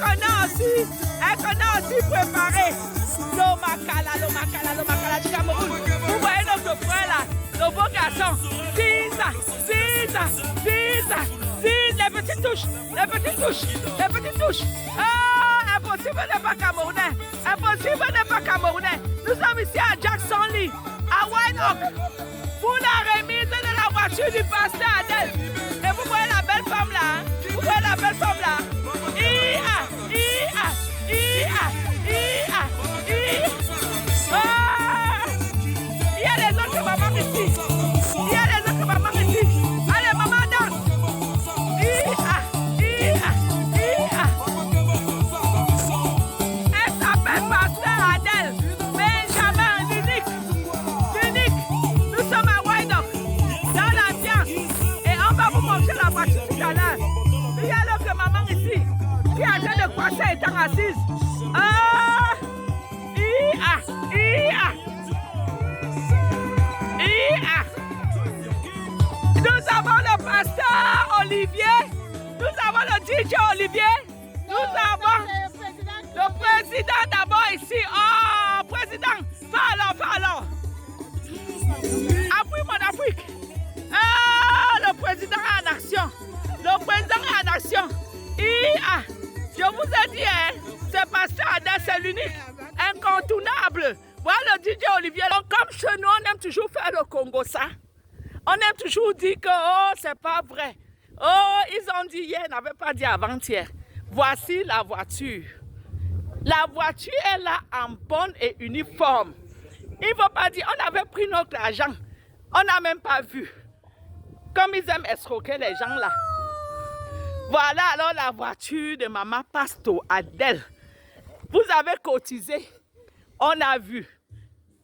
Elle connaît aussi préparer l'Omakala du Cameroun. Vous voyez notre frère là, le beau garçon. Ziza, les petites touches. Ah, impossible n'est pas camerounais. Nous sommes ici à Jackson Lee, à Windhoek, pour la remise de la voiture du pasteur Adel. Et vous voyez la belle femme là, Il y a les autres mamans ici. Allez, maman, danse. Elle s'appelle pasteur Adel. Benjamin, l'unique. Nous sommes à Windhoek, dans l'ambiance. Et on va vous montrer la voiture tout à l'heure. Il y a l'autre maman ici, qui est en train de croiser étant assise. Nous avons le pasteur Olivier, nous avons le DJ Olivier, nous avons le président d'abord ici. Oh, président, parlons. Appuie mon Afrique. Le président en action. Je vous ai dit, ce pasteur Adel, c'est l'unique, incontournable. Voilà le DJ Olivier. Donc, comme chez nous, on aime toujours faire le Congo ça. On aime toujours dire que c'est pas vrai. Ils ont dit hier, ils n'avaient pas dit avant-hier. Voici la voiture. La voiture est là en bonne et uniforme. Il ne faut pas dire, on avait pris notre argent. On n'a même pas vu. Comme ils aiment escroquer les gens là. Voilà alors la voiture de maman Pasteur Adel. Vous avez cotisé. On a vu.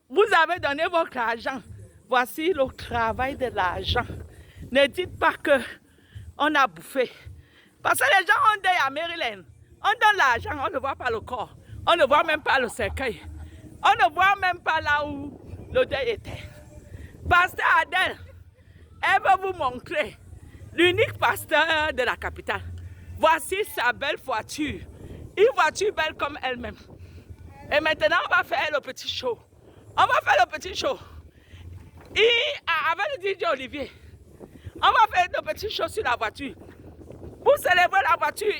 Vous avez donné votre argent. Voici le travail de l'argent. Ne dites pas que on a bouffé. Parce que les gens ont dit à Maryland, on donne l'argent, on ne voit pas le corps. On ne voit même pas le cercueil. On ne voit même pas là où le deuil était. Pasteur Adel, elle veut vous montrer l'unique pasteur de la capitale. Voici sa belle voiture. Une voiture belle comme elle-même. Et maintenant, on va faire le petit show. Avec le DJ Olivier, on va faire le petit show sur la voiture. Pour célébrer la voiture.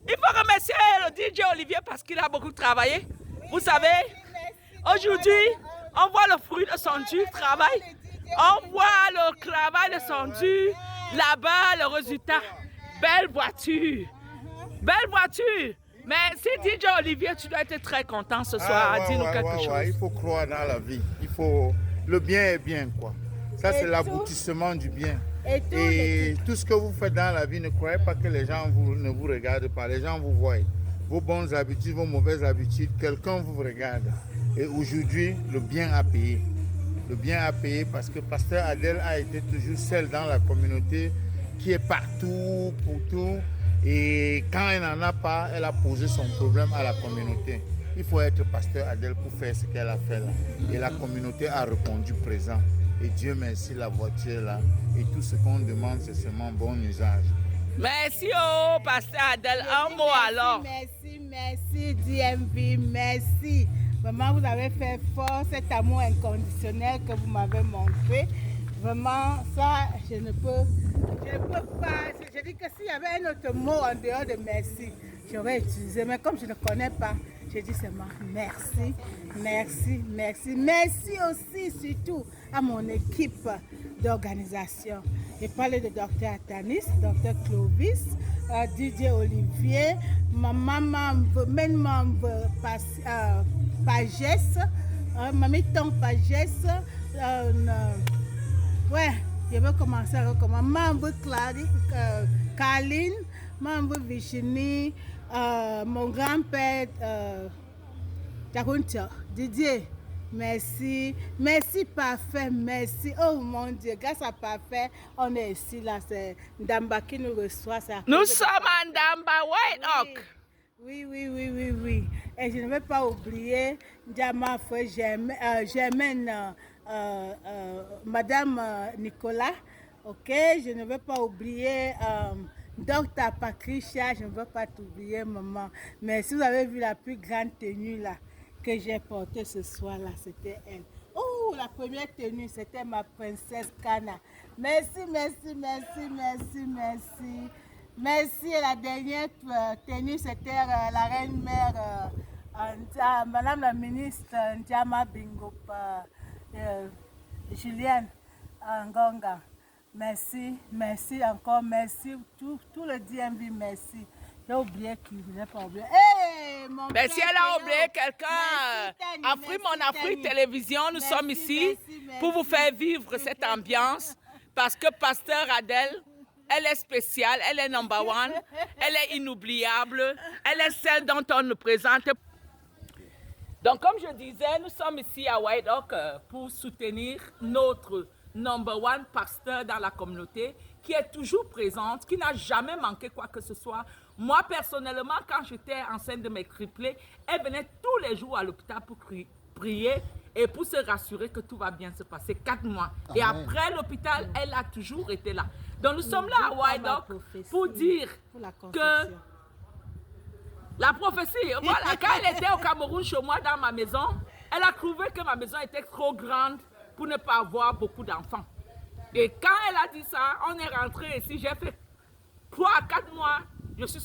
Il faut remercier le DJ Olivier parce qu'il a beaucoup travaillé. Vous savez, aujourd'hui, on voit le fruit de son dur travail. On voit le travail de son dur. Là-bas, le résultat. Belle voiture. Mais si DJ Olivier, tu dois être très content ce soir. Dis-nous quelque chose. Il faut croire dans la vie. Le bien est bien, quoi. Ça, c'est l'aboutissement du bien. Et tout ce que vous faites dans la vie, ne croyez pas que les gens ne vous regardent pas. Les gens vous voient. Vos bonnes habitudes, vos mauvaises habitudes, quelqu'un vous regarde. Et aujourd'hui, le bien a payé. Le bien a payé parce que Pasteur Adel a été toujours celle dans la communauté qui est partout, pour tout. Et quand elle n'en a pas, elle a posé son problème à la communauté. Il faut être Pasteur Adel pour faire ce qu'elle a fait là. Et la communauté a répondu présent. Et Dieu merci, la voiture là. Et tout ce qu'on demande, c'est seulement bon usage. Merci, Pasteur Adel. Un mot alors. Merci, DMV, merci. Vraiment, vous avez fait fort cet amour inconditionnel que vous m'avez montré. Vraiment, ça, je ne peux pas. Je dis que s'il y avait un autre mot en dehors de merci, j'aurais utilisé. Mais comme je ne connais pas, je dis seulement merci. Merci aussi, surtout, à mon équipe d'organisation. Je parle de Dr. Atanis, Dr. Clovis, DJ Olivier, ma maman, même membre Pagès, mamie Tom Pagès, ouais, je vais commencer à recommencer. Membre Kaline, membre Virginie, mon grand-père Takuntia, Didier. Merci parfait, merci. Oh mon Dieu, grâce à parfait, on est ici là, c'est Ndamba qui nous reçoit. Nous sommes à Ndamba, Windhoek. Oui. Et je ne vais pas oublier Ndamba, frère Germaine Madame Nicolas, ok, je ne veux pas oublier Docteur Patricia, je ne veux pas t'oublier, maman. Mais si vous avez vu la plus grande tenue là que j'ai portée ce soir là, c'était elle. Oh, la première tenue, c'était ma princesse Kana. Merci, merci, merci, merci, merci. Merci. Et la dernière tenue, c'était la reine-mère, Madame la ministre Ndiama Bingo, Julienne Ngonga. Merci, merci encore, merci. Tout le DMV, merci. J'ai oublié qui, je n'ai pas oublié. Hey, mon Mais si père elle a Théo. oublié quelqu'un, Merci, Tani, Afrique, mon merci, Afrique Tani. Télévision, nous Merci, sommes ici merci, pour vous merci. faire vivre cette ambiance parce que Pasteur Adèle, elle est spéciale, elle est number one, elle est inoubliable, elle est celle dont on nous présente. Donc, comme je disais, nous sommes ici à White Oak pour soutenir notre number one pasteur dans la communauté qui est toujours présente, qui n'a jamais manqué quoi que ce soit. Moi, personnellement, quand j'étais enceinte de mes triplés, elle venait tous les jours à l'hôpital pour prier et pour se rassurer que tout va bien se passer. 4 mois. Et après l'hôpital, elle a toujours été là. Donc, nous sommes là à White Oak pour dire que la prophétie, voilà, quand elle était au Cameroun chez moi dans ma maison, elle a trouvé que ma maison était trop grande pour ne pas avoir beaucoup d'enfants. Et quand elle a dit ça, on est rentré ici, j'ai fait 3 à 4 mois, je suis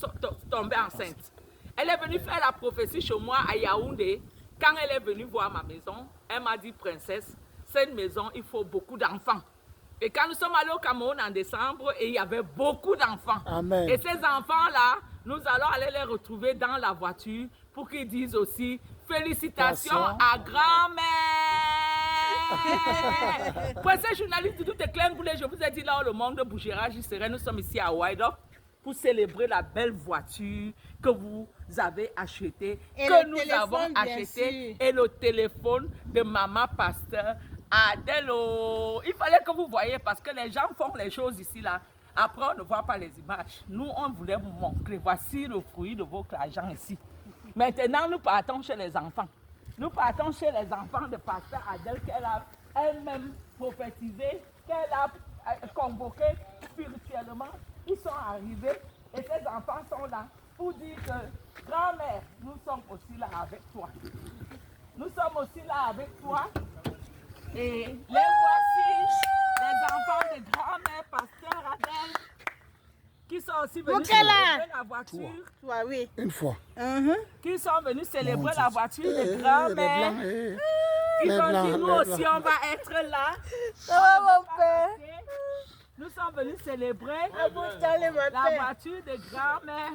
tombée enceinte. Elle est venue faire la prophétie chez moi à Yaoundé. Quand elle est venue voir ma maison, elle m'a dit, princesse, cette maison, il faut beaucoup d'enfants. Et quand nous sommes allés au Cameroun en décembre, et il y avait beaucoup d'enfants. Et ces enfants-là, nous allons aller les retrouver dans la voiture pour qu'ils disent aussi félicitations à grand-mère. Princesse journaliste de tout éclair, je vous ai dit là où le monde bougera, j'y serai. Nous sommes ici à White Oak pour célébrer la belle voiture que vous avez achetée, que nous avons achetée, et le téléphone de maman pasteur Adèle. Il fallait que vous voyiez parce que les gens font les choses ici là. Après, on ne voit pas les images. Nous, on voulait vous montrer. Voici le fruit de votre argent ici. Maintenant, nous partons chez les enfants. Nous partons chez les enfants de pasteur Adèle qu'elle a elle-même prophétisé, qu'elle a convoqué spirituellement. Ils sont arrivés et ces enfants sont là pour dire que grand-mère, nous sommes aussi là avec toi. Nous sommes aussi là avec toi. Et les voici, les enfants de grand-mère pasteur Adèle, qui sont aussi venus célébrer la voiture. Toi, oui. Une fois. Qui sont venus célébrer la voiture de grand-mère. Ils ont dit, nous aussi, on va être là. Mon père. Nous sommes venus célébrer À vous, dans les la matins. voiture de grand-mère.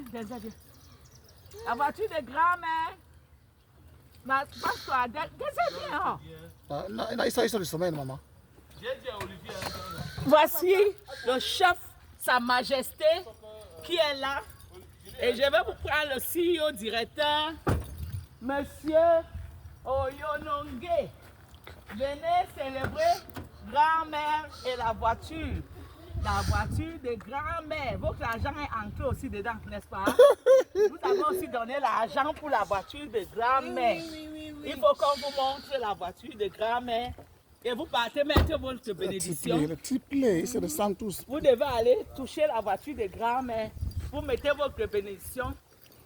La voiture de grand-mère. Ma pasteur Adèle, qu'est-ce que c'est bien? Non, ils sont du sommeil, maman. Voici le chef, Sa Majesté, qui est là. Et je vais vous prendre le CEO directeur, Monsieur Oyonongue. Venez célébrer grand-mère et la voiture. La voiture de grand-mère. Votre argent est ancré aussi dedans, n'est-ce pas? Vous avez aussi donné l'argent pour la voiture de grand-mère. Il faut qu'on vous montre la voiture de grand-mère. Et vous partez mettre votre bénédiction. Le petit play, ils se ressentent tous. Vous devez aller toucher la voiture de grand-mère. Vous mettez votre bénédiction.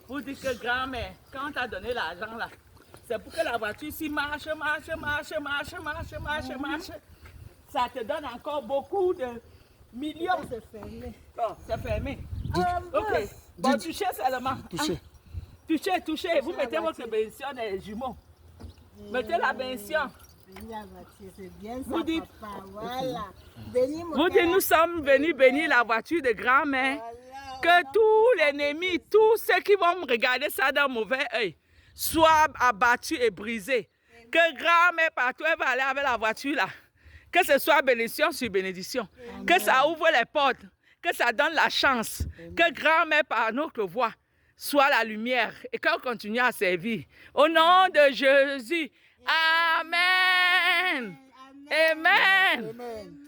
Vous dites que grand-mère, quand on t'a donné l'argent là, c'est pour que la voiture si marche. Ça te donne encore beaucoup de millions. C'est fermé. Bon, c'est fermé. Ok. Bon, touchez seulement. Touchez. Touchez. Vous mettez votre bénédiction des jumeaux. Mettez la bénédiction. C'est bien ça, Vous dites- papa. Voilà. Bénis mon Vous père. dites, nous sommes venus bénir la voiture de grand-mère. Que tous les ennemis, tous ceux qui vont me regarder ça d'un mauvais œil, soient abattus et brisés. Que grand-mère partout, elle va aller avec la voiture là. Que ce soit bénédiction sur bénédiction. Que ça ouvre les portes. Que ça donne la chance. Que grand-mère par notre voix soit la lumière et qu'on continue à servir. Au nom de Jésus. Amen. Amen. Amen.